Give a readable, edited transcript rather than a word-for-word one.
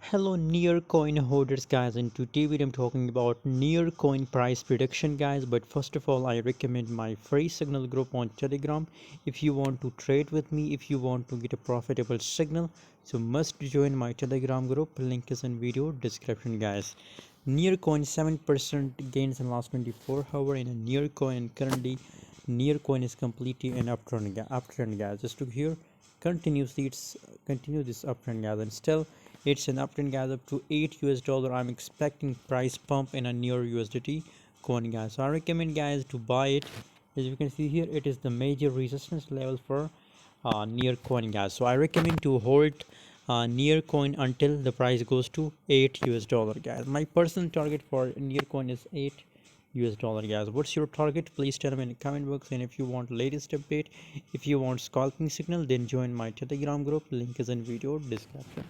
Hello nearcoin holders guys, and today I'm talking about nearcoin price prediction guys. But first of all, I recommend my free signal group on Telegram. If you want to trade with me, if you want to get a profitable signal, so must join my Telegram group. Link is in video description guys. Nearcoin 7% gains in last 24 hours in a nearcoin, and currently nearcoin is completely an uptrend guys. Just to here continuously it's continue this uptrend guys, and still it's an uptrend guys up to 8 US dollar. I'm expecting price pump in a near USDT coin guys, so I recommend guys to buy it. As you can see here, it is the major resistance level for near coin guys, so I recommend to hold near coin until the price goes to 8 US dollar guys. My personal target for near coin is 8 US dollar guys. What's your target? Please tell me in the comment box. And if you want latest update, if you want scalping signal, then join my Telegram group. Link is in video description.